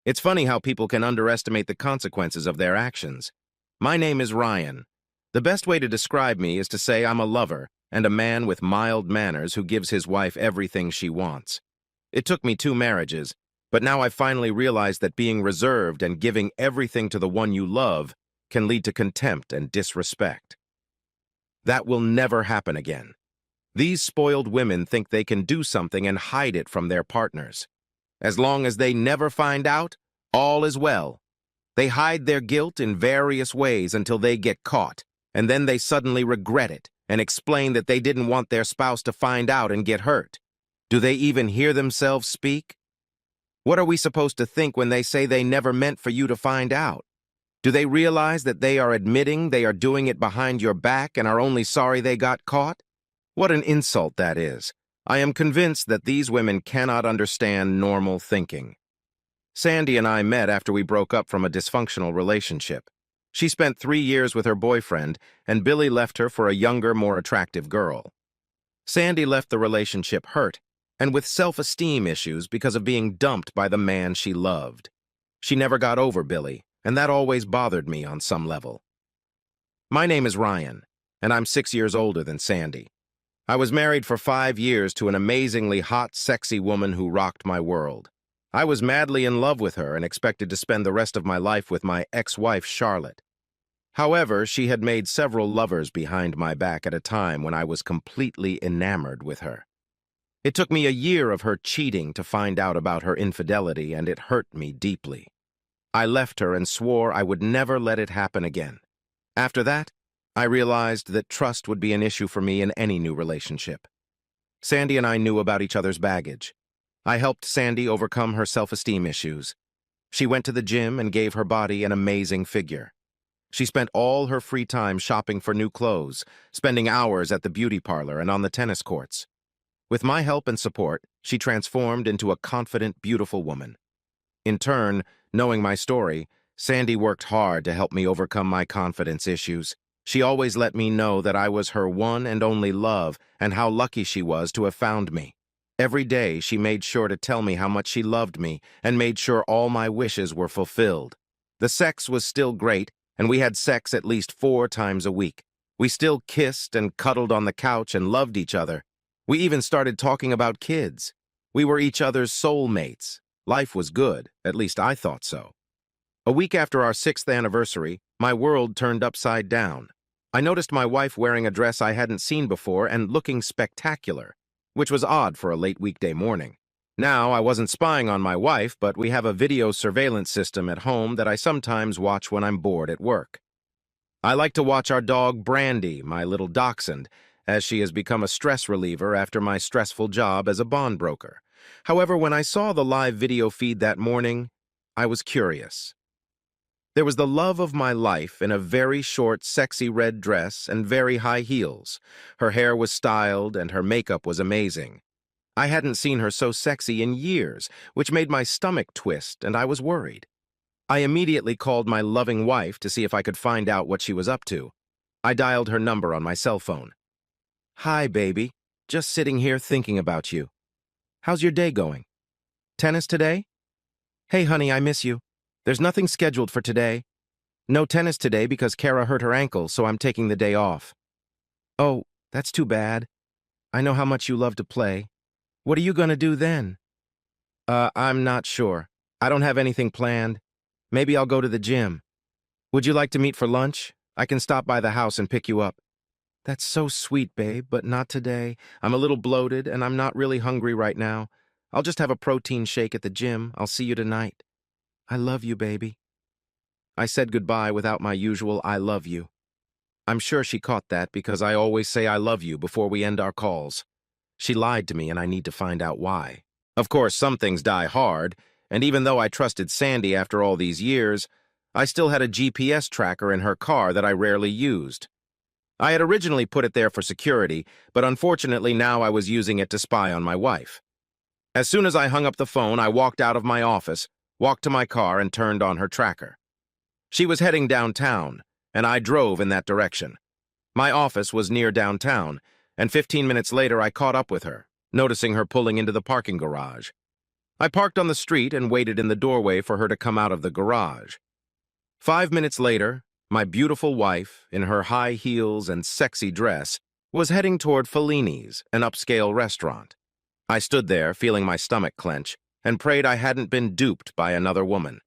It's funny how people can underestimate the consequences of their actions. My name is Ryan. The best way to describe me is to say I'm a lover and a man with mild manners who gives his wife everything she wants. It took me 2 marriages, but now I finally realized that being reserved and giving everything to the one you love can lead to contempt and disrespect. That will never happen again. These spoiled women think they can do something and hide it from their partners. As long as they never find out, all is well. They hide their guilt in various ways until they get caught, and then they suddenly regret it and explain that they didn't want their spouse to find out and get hurt. Do they even hear themselves speak? What are we supposed to think when they say they never meant for you to find out? Do they realize that they are admitting they are doing it behind your back and are only sorry they got caught? What an insult that is. I am convinced that these women cannot understand normal thinking. Sandy and I met after we broke up from a dysfunctional relationship. She spent 3 years with her boyfriend, and Billy left her for a younger, more attractive girl. Sandy left the relationship hurt and with self-esteem issues because of being dumped by the man she loved. She never got over Billy, and that always bothered me on some level. My name is Ryan, and I'm 6 years older than Sandy. I was married for 5 years to an amazingly hot, sexy woman who rocked my world. I was madly in love with her and expected to spend the rest of my life with my ex-wife, Charlotte. However, she had made several lovers behind my back at a time when I was completely enamored with her. It took me a year of her cheating to find out about her infidelity, and it hurt me deeply. I left her and swore I would never let it happen again. After that, I realized that trust would be an issue for me in any new relationship. Sandy and I knew about each other's baggage. I helped Sandy overcome her self-esteem issues. She went to the gym and gave her body an amazing figure. She spent all her free time shopping for new clothes, spending hours at the beauty parlor and on the tennis courts. With my help and support, she transformed into a confident, beautiful woman. In turn, knowing my story, Sandy worked hard to help me overcome my confidence issues. She always let me know that I was her one and only love and how lucky she was to have found me. Every day, she made sure to tell me how much she loved me and made sure all my wishes were fulfilled. The sex was still great, and we had sex at least 4 times a week. We still kissed and cuddled on the couch and loved each other. We even started talking about kids. We were each other's soulmates. Life was good, at least I thought so. A week after our 6th anniversary, my world turned upside down. I noticed my wife wearing a dress I hadn't seen before and looking spectacular, which was odd for a late weekday morning. Now, I wasn't spying on my wife, but we have a video surveillance system at home that I sometimes watch when I'm bored at work. I like to watch our dog Brandy, my little dachshund, as she has become a stress reliever after my stressful job as a bond broker. However, when I saw the live video feed that morning, I was curious. There was the love of my life in a very short, sexy red dress and very high heels. Her hair was styled and her makeup was amazing. I hadn't seen her so sexy in years, which made my stomach twist, and I was worried. I immediately called my loving wife to see if I could find out what she was up to. I dialed her number on my cell phone. "Hi, baby. Just sitting here thinking about you. How's your day going? Tennis today? Hey, honey, I miss you. There's nothing scheduled for today. No tennis today because Kara hurt her ankle, so I'm taking the day off. Oh, that's too bad. I know how much you love to play. What are you gonna do then? I'm not sure. I don't have anything planned. Maybe I'll go to the gym. Would you like to meet for lunch? I can stop by the house and pick you up." "That's so sweet, babe, but not today. I'm a little bloated, and I'm not really hungry right now. I'll just have a protein shake at the gym. I'll see you tonight. I love you, baby." I said goodbye without my usual "I love you." I'm sure she caught that because I always say "I love you" before we end our calls. She lied to me, and I need to find out why. Of course, some things die hard, and even though I trusted Sandy after all these years, I still had a GPS tracker in her car that I rarely used. I had originally put it there for security, but unfortunately now I was using it to spy on my wife. As soon as I hung up the phone, I walked out of my office, walked to my car, and turned on her tracker. She was heading downtown, and I drove in that direction. My office was near downtown, and 15 minutes later I caught up with her, noticing her pulling into the parking garage. I parked on the street and waited in the doorway for her to come out of the garage. 5 minutes later, my beautiful wife, in her high heels and sexy dress, was heading toward Fellini's, an upscale restaurant. I stood there, feeling my stomach clench, and prayed I hadn't been duped by another woman.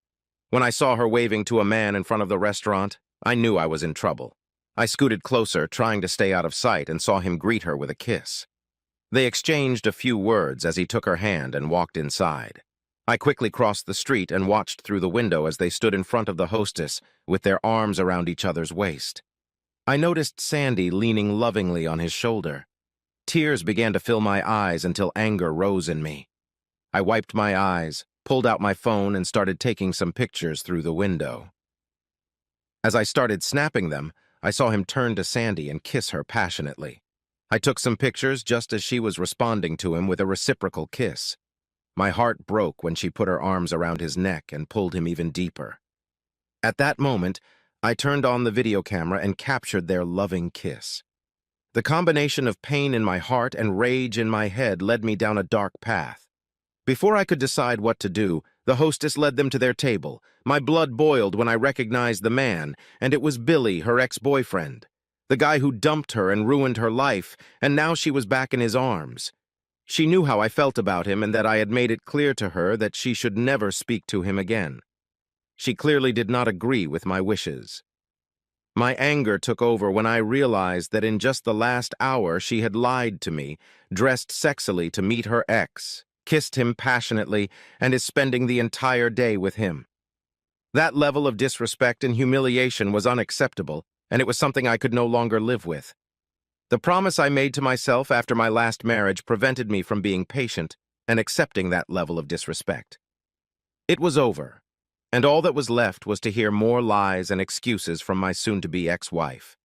When I saw her waving to a man in front of the restaurant, I knew I was in trouble. I scooted closer, trying to stay out of sight, and saw him greet her with a kiss. They exchanged a few words as he took her hand and walked inside. I quickly crossed the street and watched through the window as they stood in front of the hostess with their arms around each other's waist. I noticed Sandy leaning lovingly on his shoulder. Tears began to fill my eyes until anger rose in me. I wiped my eyes, pulled out my phone, and started taking some pictures through the window. As I started snapping them, I saw him turn to Sandy and kiss her passionately. I took some pictures just as she was responding to him with a reciprocal kiss. My heart broke when she put her arms around his neck and pulled him even deeper. At that moment, I turned on the video camera and captured their loving kiss. The combination of pain in my heart and rage in my head led me down a dark path. Before I could decide what to do, the hostess led them to their table. My blood boiled when I recognized the man, and it was Billy, her ex-boyfriend. The guy who dumped her and ruined her life, and now she was back in his arms. She knew how I felt about him and that I had made it clear to her that she should never speak to him again. She clearly did not agree with my wishes. My anger took over when I realized that in just the last hour she had lied to me, dressed sexily to meet her ex, kissed him passionately, and is spending the entire day with him. That level of disrespect and humiliation was unacceptable, and it was something I could no longer live with. The promise I made to myself after my last marriage prevented me from being patient and accepting that level of disrespect. It was over, and all that was left was to hear more lies and excuses from my soon-to-be ex-wife.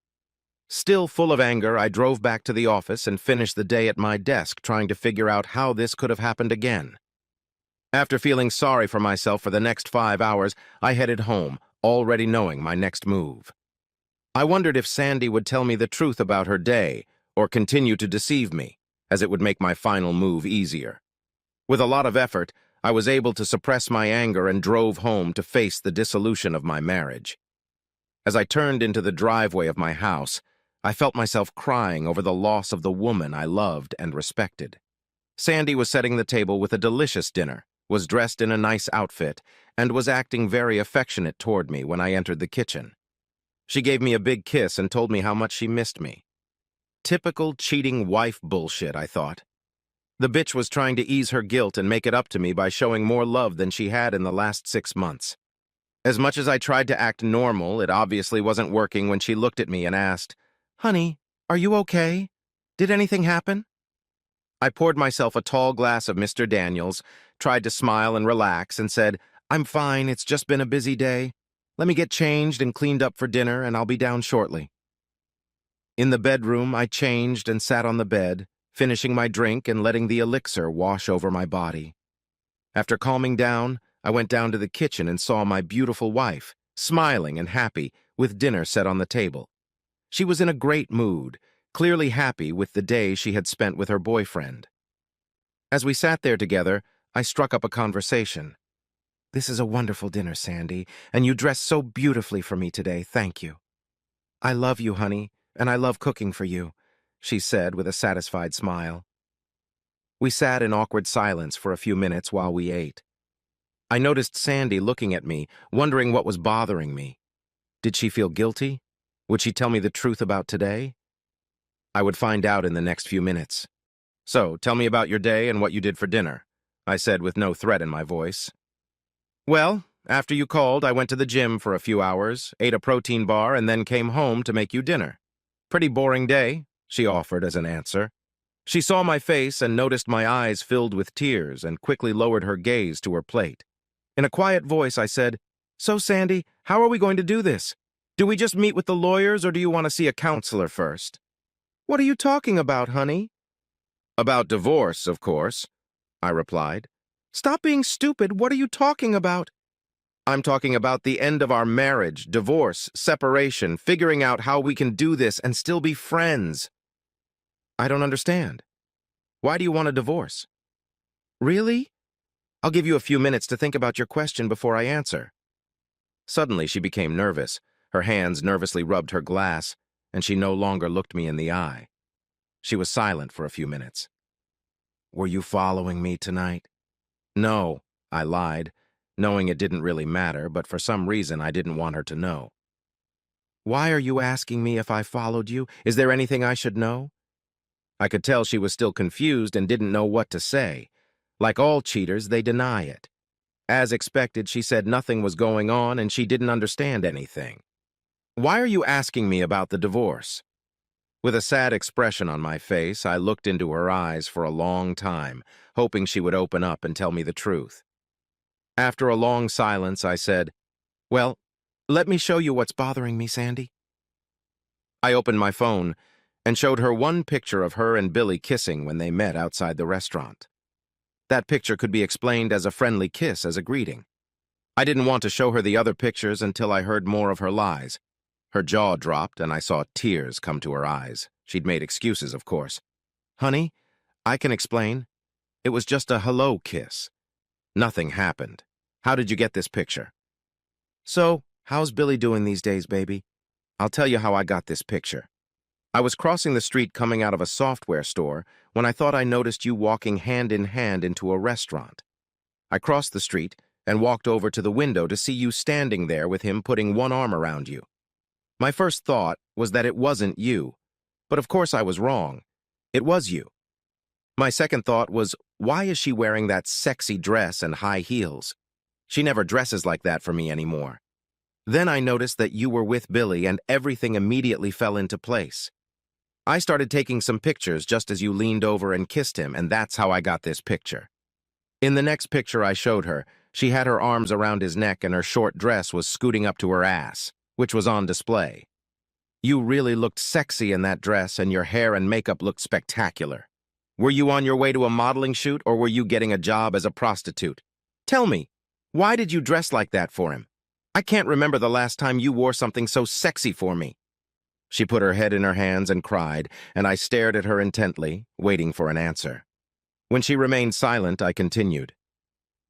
Still full of anger, I drove back to the office and finished the day at my desk trying to figure out how this could have happened again. After feeling sorry for myself for the next 5 hours, I headed home, already knowing my next move. I wondered if Sandy would tell me the truth about her day or continue to deceive me, as it would make my final move easier. With a lot of effort, I was able to suppress my anger and drove home to face the dissolution of my marriage. As I turned into the driveway of my house, I felt myself crying over the loss of the woman I loved and respected. Sandy was setting the table with a delicious dinner, was dressed in a nice outfit, and was acting very affectionate toward me when I entered the kitchen. She gave me a big kiss and told me how much she missed me. Typical cheating wife bullshit, I thought. The bitch was trying to ease her guilt and make it up to me by showing more love than she had in the last 6 months. As much as I tried to act normal, it obviously wasn't working when she looked at me and asked, "Honey, are you okay? Did anything happen?" I poured myself a tall glass of Mr. Daniels, tried to smile and relax, and said, "I'm fine, it's just been a busy day. Let me get changed and cleaned up for dinner, and I'll be down shortly." In the bedroom, I changed and sat on the bed, finishing my drink and letting the elixir wash over my body. After calming down, I went down to the kitchen and saw my beautiful wife, smiling and happy, with dinner set on the table. She was in a great mood, clearly happy with the day she had spent with her boyfriend. As we sat there together, I struck up a conversation. "This is a wonderful dinner, Sandy, and you dressed so beautifully for me today, thank you." "I love you, honey, and I love cooking for you," she said with a satisfied smile. We sat in awkward silence for a few minutes while we ate. I noticed Sandy looking at me, wondering what was bothering me. Did she feel guilty? Would she tell me the truth about today? I would find out in the next few minutes. "So, tell me about your day and what you did for dinner," I said with no threat in my voice. "Well, after you called, I went to the gym for a few hours, ate a protein bar, and then came home to make you dinner. Pretty boring day," she offered as an answer. She saw my face and noticed my eyes filled with tears and quickly lowered her gaze to her plate. In a quiet voice, I said, "So, Sandy, how are we going to do this? Do we just meet with the lawyers or do you want to see a counselor first?" "What are you talking about, honey?" "About divorce, of course," I replied. "Stop being stupid. What are you talking about?" "I'm talking about the end of our marriage, divorce, separation, figuring out how we can do this and still be friends." "I don't understand. Why do you want a divorce?" "Really? I'll give you a few minutes to think about your question before I answer. Suddenly, she became nervous. Her hands nervously rubbed her glass, and she no longer looked me in the eye. She was silent for a few minutes. Were you following me tonight? No, I lied, knowing it didn't really matter, but for some reason I didn't want her to know. Why are you asking me if I followed you? Is there anything I should know? I could tell she was still confused and didn't know what to say. Like all cheaters, they deny it. As expected, she said nothing was going on and she didn't understand anything. Why are you asking me about the divorce? With a sad expression on my face, I looked into her eyes for a long time, hoping she would open up and tell me the truth. After a long silence, I said, Well, let me show you what's bothering me, Sandy. I opened my phone and showed her one picture of her and Billy kissing when they met outside the restaurant. That picture could be explained as a friendly kiss as a greeting. I didn't want to show her the other pictures until I heard more of her lies. Her jaw dropped and I saw tears come to her eyes. She'd made excuses, of course. Honey, I can explain. It was just a hello kiss. Nothing happened. How did you get this picture? So, how's Billy doing these days, baby? I'll tell you how I got this picture. I was crossing the street coming out of a software store when I thought I noticed you walking hand in hand into a restaurant. I crossed the street and walked over to the window to see you standing there with him putting one arm around you. My first thought was that it wasn't you, but of course I was wrong. It was you. My second thought was, why is she wearing that sexy dress and high heels? She never dresses like that for me anymore. Then I noticed that you were with Billy and everything immediately fell into place. I started taking some pictures just as you leaned over and kissed him, and that's how I got this picture. In the next picture I showed her, she had her arms around his neck and her short dress was scooting up to her ass, which was on display. You really looked sexy in that dress and your hair and makeup looked spectacular. Were you on your way to a modeling shoot or were you getting a job as a prostitute? Tell me, why did you dress like that for him? I can't remember the last time you wore something so sexy for me. She put her head in her hands and cried, and I stared at her intently, waiting for an answer. When she remained silent, I continued.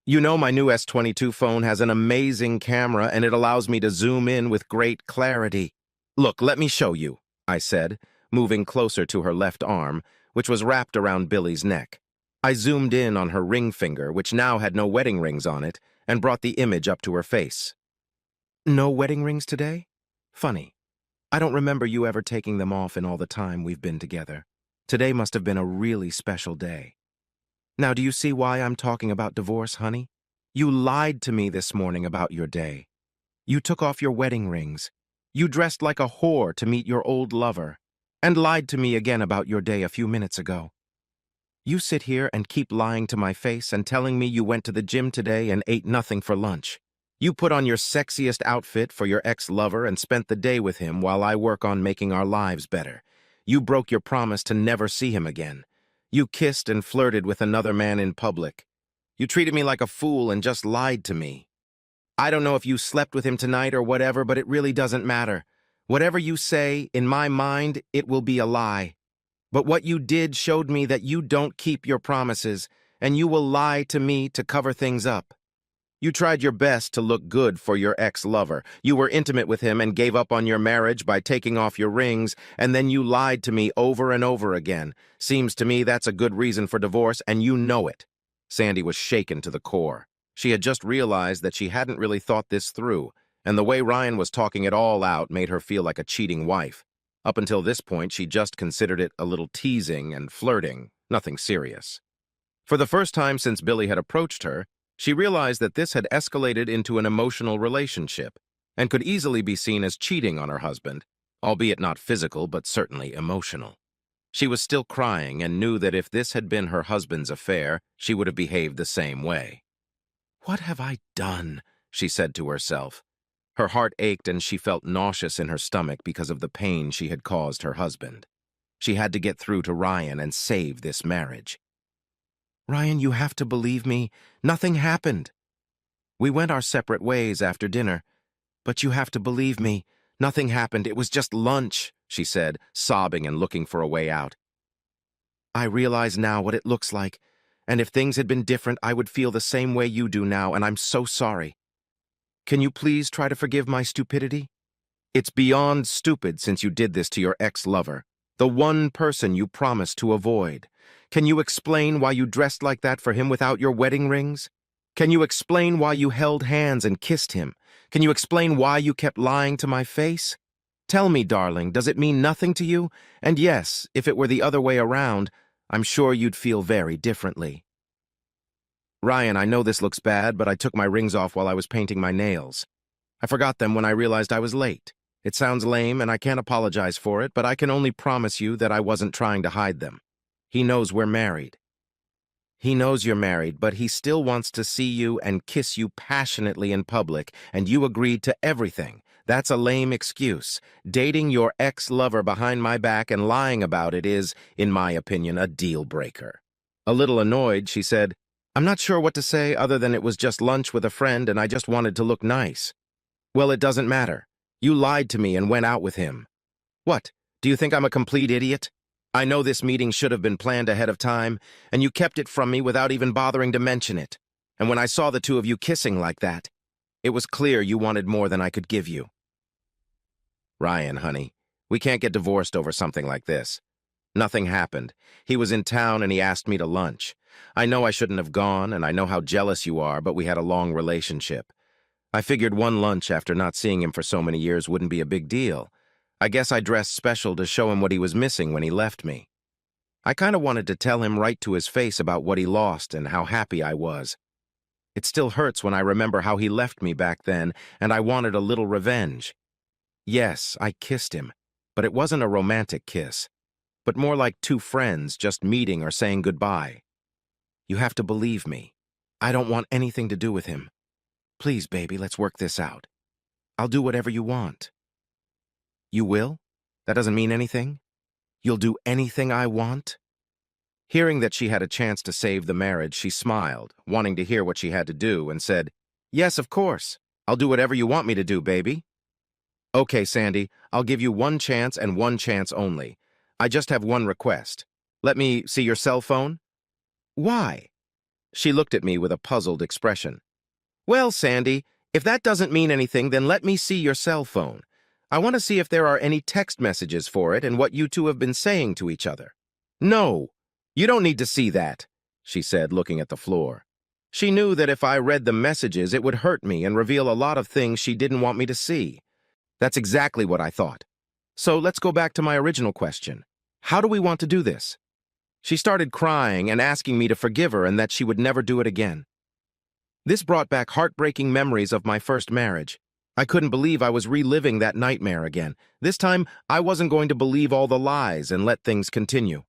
You know my new S22 phone has an amazing camera and it allows me to zoom in with great clarity. Look, let me show you, I said, moving closer to her left arm, which was wrapped around Billy's neck. I zoomed in on her ring finger, which now had no wedding rings on it, and brought the image up to her face. No wedding rings today? Funny. I don't remember you ever taking them off in all the time we've been together. Today must have been a really special day. Now, do you see why I'm talking about divorce, honey? You lied to me this morning about your day. You took off your wedding rings. You dressed like a whore to meet your old lover, and lied to me again about your day a few minutes ago. You sit here and keep lying to my face and telling me you went to the gym today and ate nothing for lunch. You put on your sexiest outfit for your ex-lover and spent the day with him while I work on making our lives better. You broke your promise to never see him again. You kissed and flirted with another man in public. You treated me like a fool and just lied to me. I don't know if you slept with him tonight or whatever, but it really doesn't matter. Whatever you say, in my mind, it will be a lie. But what you did showed me that you don't keep your promises, and you will lie to me to cover things up. You tried your best to look good for your ex-lover. You were intimate with him and gave up on your marriage by taking off your rings, and then you lied to me over and over again. Seems to me that's a good reason for divorce, and you know it. Sandy was shaken to the core. She had just realized that she hadn't really thought this through, and the way Ryan was talking it all out made her feel like a cheating wife. Up until this point, she just considered it a little teasing and flirting, nothing serious. For the first time since Billy had approached her, she realized that this had escalated into an emotional relationship and could easily be seen as cheating on her husband, albeit not physical but certainly emotional. She was still crying and knew that if this had been her husband's affair, she would have behaved the same way. What have I done? She said to herself. Her heart ached and she felt nauseous in her stomach because of the pain she had caused her husband. She had to get through to Ryan and save this marriage. Ryan, you have to believe me. Nothing happened. We went our separate ways after dinner, but you have to believe me. Nothing happened. It was just lunch, she said, sobbing and looking for a way out. I realize now what it looks like, And if things had been different, I would feel the same way you do now, and I'm so sorry. Can you please try to forgive my stupidity? It's beyond stupid since you did this to your ex-lover, the one person you promised to avoid. Can you explain why you dressed like that for him without your wedding rings? Can you explain why you held hands and kissed him? Can you explain why you kept lying to my face? Tell me, darling, does it mean nothing to you? And yes, if it were the other way around, I'm sure you'd feel very differently. Ryan, I know this looks bad, but I took my rings off while I was painting my nails. I forgot them when I realized I was late. It sounds lame, and I can't apologize for it, but I can only promise you that I wasn't trying to hide them. He knows we're married. He knows you're married, but he still wants to see you and kiss you passionately in public, and you agreed to everything. That's a lame excuse. Dating your ex-lover behind my back and lying about it is, in my opinion, a deal breaker. A little annoyed, she said, I'm not sure what to say other than it was just lunch with a friend and I just wanted to look nice. Well, it doesn't matter. You lied to me and went out with him. What? Do you think I'm a complete idiot? I know this meeting should have been planned ahead of time, and you kept it from me without even bothering to mention it. And when I saw the two of you kissing like that, it was clear you wanted more than I could give you. Ryan, honey, we can't get divorced over something like this. Nothing happened. He was in town and he asked me to lunch. I know I shouldn't have gone, and I know how jealous you are, but we had a long relationship. I figured one lunch after not seeing him for so many years wouldn't be a big deal. I guess I dressed special to show him what he was missing when he left me. I kind of wanted to tell him right to his face about what he lost and how happy I was. It still hurts when I remember how he left me back then, and I wanted a little revenge. Yes, I kissed him, but it wasn't a romantic kiss, but more like two friends just meeting or saying goodbye. You have to believe me. I don't want anything to do with him. Please, baby, let's work this out. I'll do whatever you want. You will? That doesn't mean anything? You'll do anything I want? Hearing that she had a chance to save the marriage, she smiled, wanting to hear what she had to do, and said, Yes, of course. I'll do whatever you want me to do, baby. Okay, Sandy, I'll give you one chance and one chance only. I just have one request. Let me see your cell phone? Why? She looked at me with a puzzled expression. Well, Sandy, if that doesn't mean anything, then let me see your cell phone. I want to see if there are any text messages for it and what you two have been saying to each other. No, you don't need to see that, she said, looking at the floor. She knew that if I read the messages, it would hurt me and reveal a lot of things she didn't want me to see. That's exactly what I thought. So let's go back to my original question. How do we want to do this? She started crying and asking me to forgive her and that she would never do it again. This brought back heartbreaking memories of my first marriage. I couldn't believe I was reliving that nightmare again. This time, I wasn't going to believe all the lies and let things continue.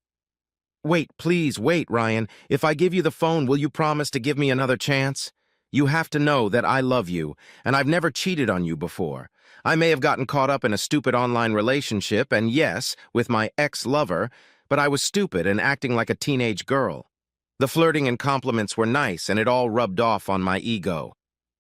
Wait, please, wait, Ryan. If I give you the phone, will you promise to give me another chance? You have to know that I love you, and I've never cheated on you before. I may have gotten caught up in a stupid online relationship, and yes, with my ex-lover, but I was stupid and acting like a teenage girl. The flirting and compliments were nice, and it all rubbed off on my ego.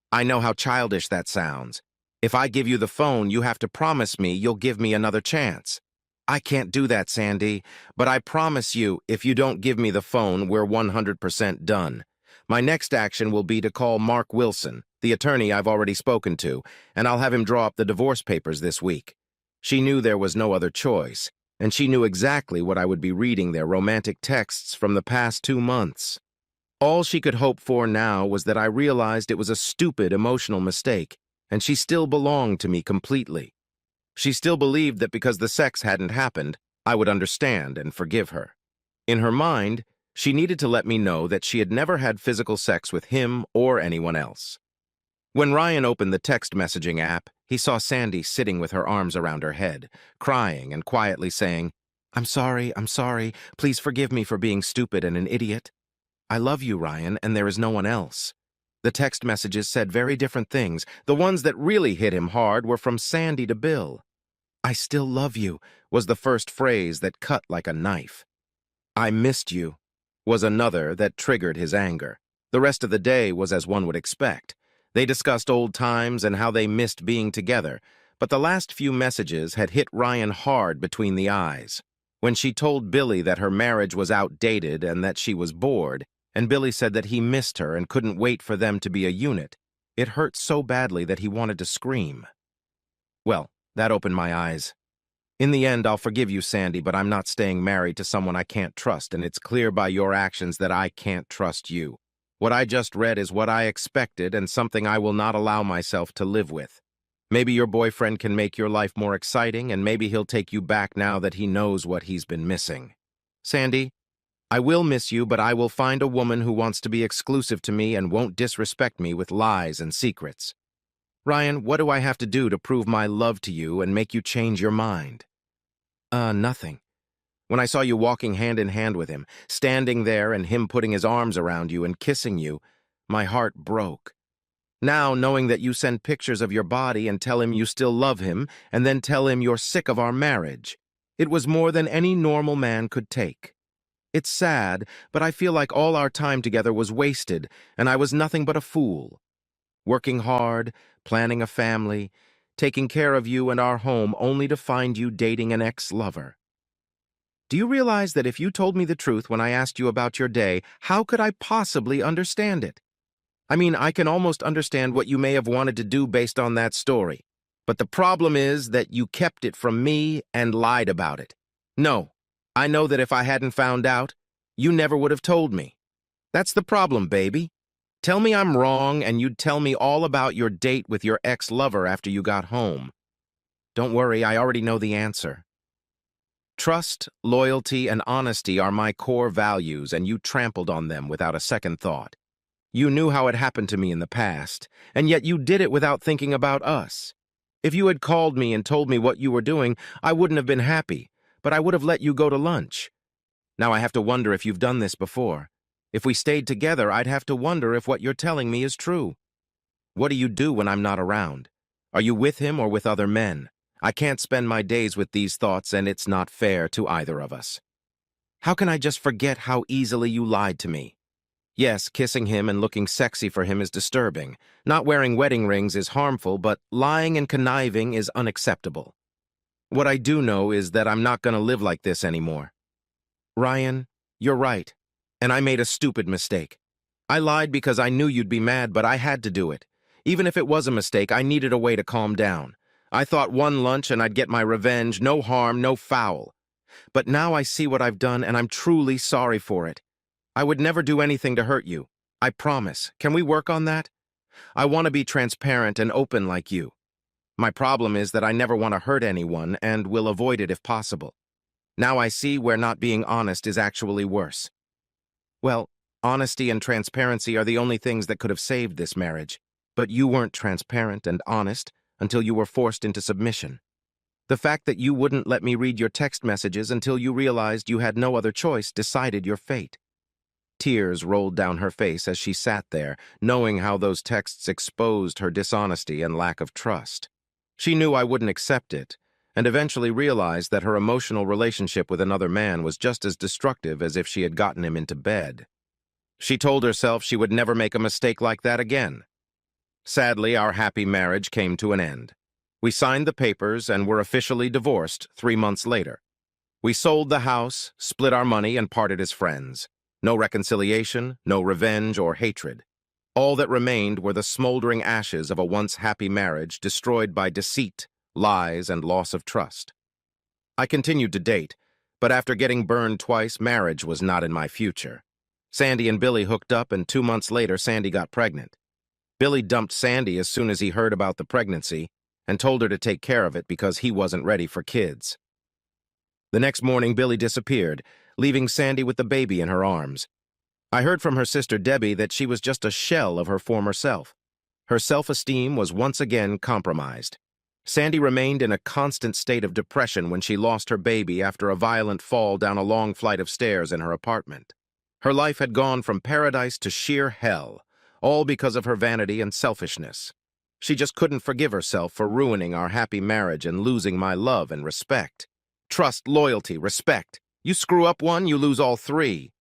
I know how childish that sounds. If I give you the phone, you have to promise me you'll give me another chance. I can't do that, Sandy, but I promise you, if you don't give me the phone, we're 100% done. My next action will be to call Mark Wilson, the attorney I've already spoken to, and I'll have him draw up the divorce papers this week. She knew there was no other choice, and she knew exactly what I would be reading their romantic texts from the past 2 months. All she could hope for now was that I realized it was a stupid emotional mistake, and she still belonged to me completely. She still believed that because the sex hadn't happened, I would understand and forgive her. In her mind, she needed to let me know that she had never had physical sex with him or anyone else. When Ryan opened the text messaging app, he saw Sandy sitting with her arms around her head, crying and quietly saying, I'm sorry, please forgive me for being stupid and an idiot. I love you, Ryan, and there is no one else. The text messages said very different things. The ones that really hit him hard were from Sandy to Bill. I still love you was the first phrase that cut like a knife. I missed you was another that triggered his anger. The rest of the day was as one would expect. They discussed old times and how they missed being together, but the last few messages had hit Ryan hard between the eyes. When she told Billy that her marriage was outdated and that she was bored, and Billy said that he missed her and couldn't wait for them to be a unit. It hurt so badly that he wanted to scream. Well, that opened my eyes. In the end, I'll forgive you, Sandy, but I'm not staying married to someone I can't trust, and it's clear by your actions that I can't trust you. What I just read is what I expected and something I will not allow myself to live with. Maybe your boyfriend can make your life more exciting, and maybe he'll take you back now that he knows what he's been missing. Sandy, I will miss you, but I will find a woman who wants to be exclusive to me and won't disrespect me with lies and secrets. Ryan, what do I have to do to prove my love to you and make you change your mind? Nothing. When I saw you walking hand in hand with him, standing there and him putting his arms around you and kissing you, my heart broke. Now, knowing that you send pictures of your body and tell him you still love him, and then tell him you're sick of our marriage, it was more than any normal man could take. It's sad, but I feel like all our time together was wasted, and I was nothing but a fool. Working hard, planning a family, taking care of you and our home only to find you dating an ex-lover. Do you realize that if you told me the truth when I asked you about your day, how could I possibly understand it? I mean, I can almost understand what you may have wanted to do based on that story. But the problem is that you kept it from me and lied about it. No, I know that if I hadn't found out, you never would have told me. That's the problem, baby. Tell me I'm wrong and you'd tell me all about your date with your ex-lover after you got home. Don't worry, I already know the answer. Trust, loyalty, and honesty are my core values, and you trampled on them without a second thought. You knew how it happened to me in the past, and yet you did it without thinking about us. If you had called me and told me what you were doing, I wouldn't have been happy, but I would have let you go to lunch. Now I have to wonder if you've done this before. If we stayed together, I'd have to wonder if what you're telling me is true. What do you do when I'm not around? Are you with him or with other men? I can't spend my days with these thoughts, and it's not fair to either of us. How can I just forget how easily you lied to me? Yes, kissing him and looking sexy for him is disturbing. Not wearing wedding rings is harmful, but lying and conniving is unacceptable. What I do know is that I'm not going to live like this anymore. Ryan, you're right, and I made a stupid mistake. I lied because I knew you'd be mad, but I had to do it. Even if it was a mistake, I needed a way to calm down. I thought one lunch and I'd get my revenge, no harm, no foul. But now I see what I've done, and I'm truly sorry for it. I would never do anything to hurt you. I promise. Can we work on that? I want to be transparent and open like you. My problem is that I never want to hurt anyone and will avoid it if possible. Now I see where not being honest is actually worse. Well, honesty and transparency are the only things that could have saved this marriage. But you weren't transparent and honest until you were forced into submission. The fact that you wouldn't let me read your text messages until you realized you had no other choice decided your fate. Tears rolled down her face as she sat there, knowing how those texts exposed her dishonesty and lack of trust. She knew I wouldn't accept it, and eventually realized that her emotional relationship with another man was just as destructive as if she had gotten him into bed. She told herself she would never make a mistake like that again. Sadly, our happy marriage came to an end. We signed the papers and were officially divorced 3 months later. We sold the house, split our money, and parted as friends. No reconciliation, no revenge or hatred. All that remained were the smoldering ashes of a once happy marriage destroyed by deceit, lies, and loss of trust. I continued to date, but after getting burned twice, marriage was not in my future. Sandy and Billy hooked up, and 2 months later, Sandy got pregnant. Billy dumped Sandy as soon as he heard about the pregnancy and told her to take care of it because he wasn't ready for kids. The next morning, Billy disappeared, leaving Sandy with the baby in her arms. I heard from her sister Debbie that she was just a shell of her former self. Her self-esteem was once again compromised. Sandy remained in a constant state of depression when she lost her baby after a violent fall down a long flight of stairs in her apartment. Her life had gone from paradise to sheer hell, all because of her vanity and selfishness. She just couldn't forgive herself for ruining our happy marriage and losing my love and respect. Trust, loyalty, respect. You screw up one, you lose all three.